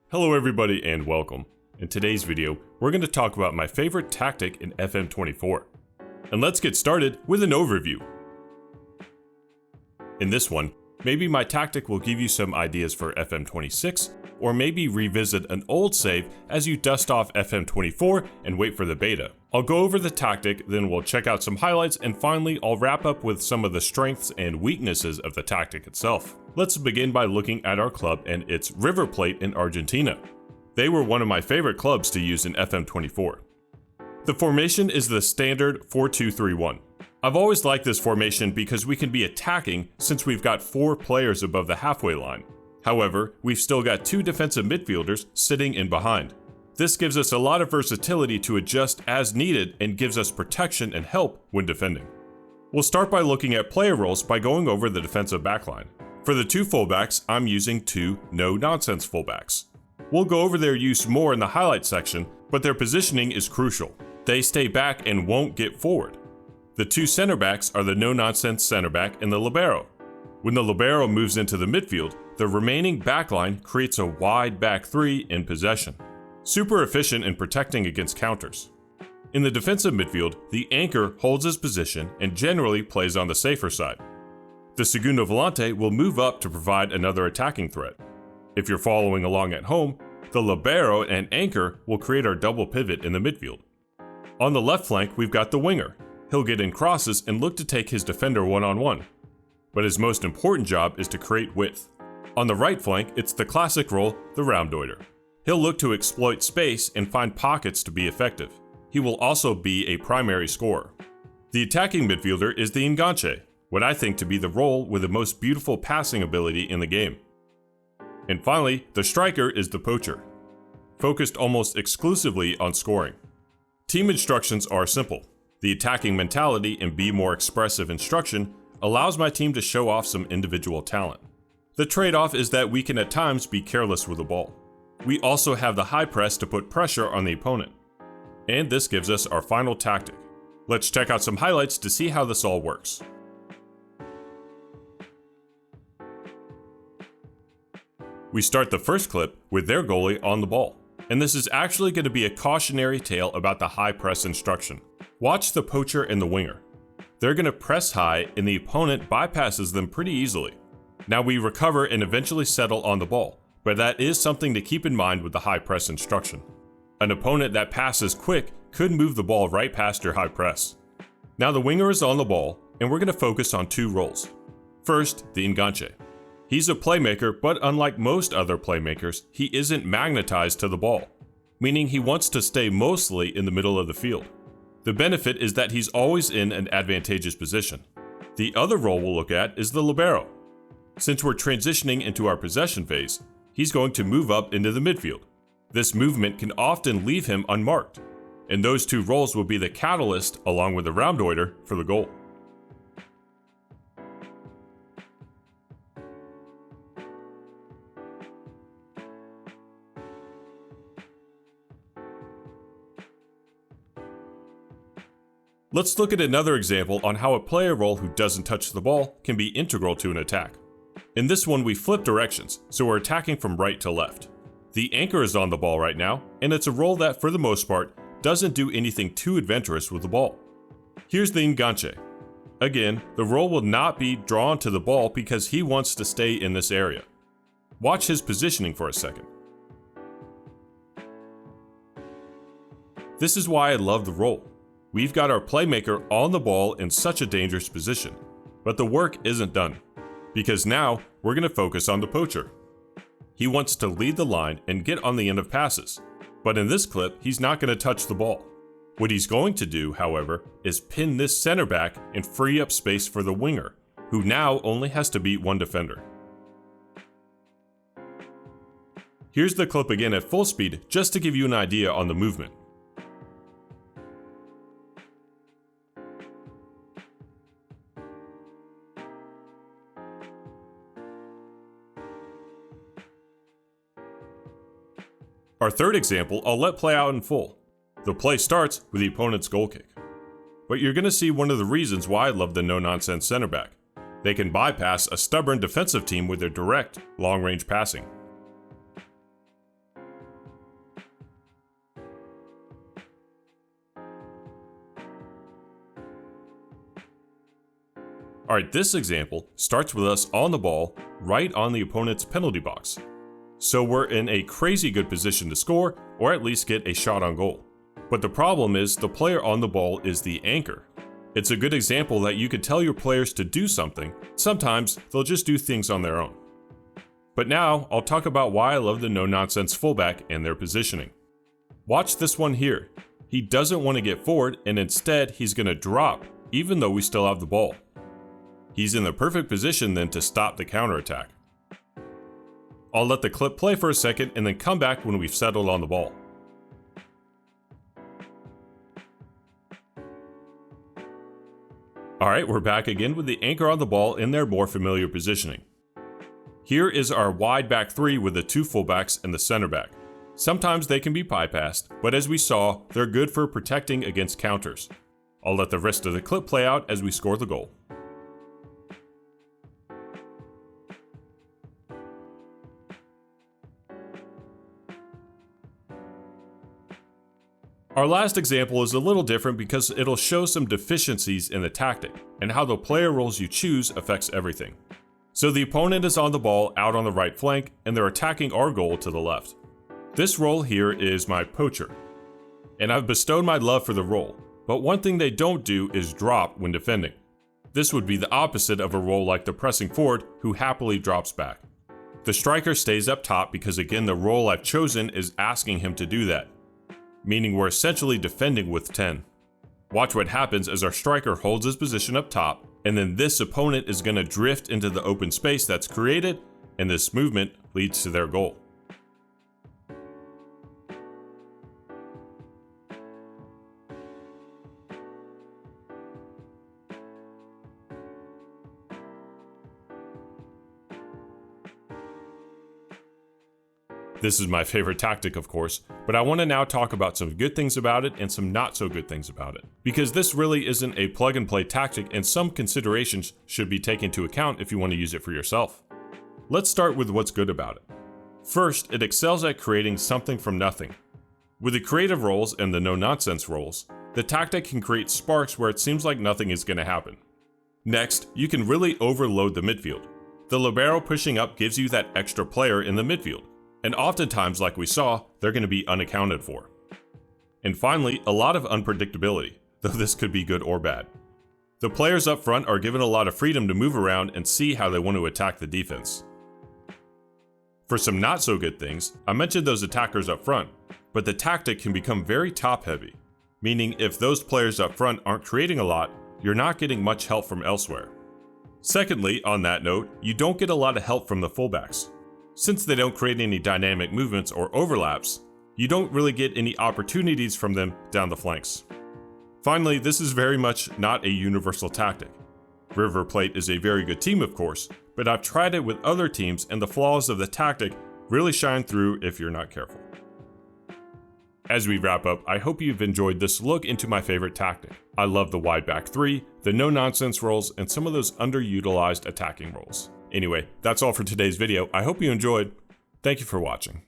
Hello everybody and welcome. In today's video, we're going to talk about my favorite tactic in FM24. And let's get started with an overview. In this one, maybe my tactic will give you some ideas for FM26, or maybe revisit an old save as you dust off FM24 and wait for the beta. I'll go over the tactic, then we'll check out some highlights, and finally I'll wrap up with some of the strengths and weaknesses of the tactic itself. Let's begin by looking at our club and its River Plate in Argentina. They were one of my favorite clubs to use in FM24. The formation is the standard 4-2-3-1. I've always liked this formation because we can be attacking since we've got 4 players above the halfway line. However, we've still got 2 defensive midfielders sitting in behind. This gives us a lot of versatility to adjust as needed and gives us protection and help when defending. We'll start by looking at player roles by going over the defensive backline. For the 2 fullbacks, I'm using 2 no-nonsense fullbacks. We'll go over their use more in the highlight section, but their positioning is crucial. They stay back and won't get forward. The 2 center backs are the no-nonsense center back and the libero. When the libero moves into the midfield, the remaining backline creates a wide back 3 in possession. Super efficient in protecting against counters. In the defensive midfield, the anchor holds his position and generally plays on the safer side. The segundo volante will move up to provide another attacking threat. If you're following along at home, the libero and anchor will create our double pivot in the midfield. On the left flank, we've got the winger. He'll get in crosses and look to take his defender one-on-one. But his most important job is to create width. On the right flank, it's the classic role, the raumdeuter. He'll look to exploit space and find pockets to be effective. He will also be a primary scorer. The attacking midfielder is the enganche, what I think to be the role with the most beautiful passing ability in the game. And finally, the striker is the poacher, focused almost exclusively on scoring. Team instructions are simple. The attacking mentality and be more expressive instruction allows my team to show off some individual talent. The trade-off is that we can at times be careless with the ball. We also have the high press to put pressure on the opponent. And this gives us our final tactic. Let's check out some highlights to see how this all works. We start the first clip with their goalie on the ball. And this is actually going to be a cautionary tale about the high press instruction. Watch the poacher and the winger. They're going to press high and the opponent bypasses them pretty easily. Now we recover and eventually settle on the ball, but that is something to keep in mind with the high press instruction. An opponent that passes quick could move the ball right past your high press. Now the winger is on the ball and we're going to focus on 2 roles. First, the enganche. He's a playmaker, but unlike most other playmakers, he isn't magnetized to the ball, meaning he wants to stay mostly in the middle of the field. The benefit is that he's always in an advantageous position. The other role we'll look at is the libero. Since we're transitioning into our possession phase, he's going to move up into the midfield. This movement can often leave him unmarked, and those 2 roles will be the catalyst along with the raumdeuter for the goal. Let's look at another example on how a player role who doesn't touch the ball can be integral to an attack. In this one, we flip directions, so we're attacking from right to left. The anchor is on the ball right now, and it's a role that, for the most part, doesn't do anything too adventurous with the ball. Here's the enganche. Again, the role will not be drawn to the ball because he wants to stay in this area. Watch his positioning for a second. This is why I love the role. We've got our playmaker on the ball in such a dangerous position, but the work isn't done, because now we're going to focus on the poacher. He wants to lead the line and get on the end of passes, but in this clip, he's not going to touch the ball. What he's going to do, however, is pin this center back and free up space for the winger, who now only has to beat 1 defender. Here's the clip again at full speed just to give you an idea on the movement. Our third example I'll let play out in full. The play starts with the opponent's goal kick. But you're going to see one of the reasons why I love the no-nonsense center back. They can bypass a stubborn defensive team with their direct, long-range passing. Alright, this example starts with us on the ball, right on the opponent's penalty box. So we're in a crazy good position to score, or at least get a shot on goal. But the problem is the player on the ball is the anchor. It's a good example that you could tell your players to do something, sometimes they'll just do things on their own. But now, I'll talk about why I love the no-nonsense fullback and their positioning. Watch this one here. He doesn't want to get forward, and instead he's going to drop, even though we still have the ball. He's in the perfect position then to stop the counterattack. I'll let the clip play for a second and then come back when we've settled on the ball. Alright, we're back again with the anchor on the ball in their more familiar positioning. Here is our wide back three with the two fullbacks and the center back. Sometimes they can be bypassed, but as we saw, they're good for protecting against counters. I'll let the rest of the clip play out as we score the goal. Our last example is a little different because it'll show some deficiencies in the tactic, and how the player roles you choose affects everything. So the opponent is on the ball out on the right flank, and they're attacking our goal to the left. This role here is my poacher, and I've bestowed my love for the role, but one thing they don't do is drop when defending. This would be the opposite of a role like the pressing forward, who happily drops back. The striker stays up top because again the role I've chosen is asking him to do that, meaning we're essentially defending with 10. Watch what happens as our striker holds his position up top, and then this opponent is going to drift into the open space that's created, and this movement leads to their goal. This is my favorite tactic, of course, but I want to now talk about some good things about it and some not so good things about it. Because this really isn't a plug and play tactic, and some considerations should be taken into account if you want to use it for yourself. Let's start with what's good about it. First, it excels at creating something from nothing. With the creative roles and the no-nonsense roles, the tactic can create sparks where it seems like nothing is going to happen. Next, you can really overload the midfield. The libero pushing up gives you that extra player in the midfield. And oftentimes, like we saw, they're going to be unaccounted for. And finally, a lot of unpredictability, though this could be good or bad. The players up front are given a lot of freedom to move around and see how they want to attack the defense. For some not so good things, I mentioned those attackers up front, but the tactic can become very top heavy, meaning if those players up front aren't creating a lot, you're not getting much help from elsewhere. Secondly, on that note, you don't get a lot of help from the fullbacks. Since they don't create any dynamic movements or overlaps, you don't really get any opportunities from them down the flanks. Finally, this is very much not a universal tactic. River Plate is a very good team, of course, but I've tried it with other teams and the flaws of the tactic really shine through if you're not careful. As we wrap up, I hope you've enjoyed this look into my favorite tactic. I love the wide back three, the no-nonsense roles, and some of those underutilized attacking roles. Anyway, that's all for today's video. I hope you enjoyed. Thank you for watching.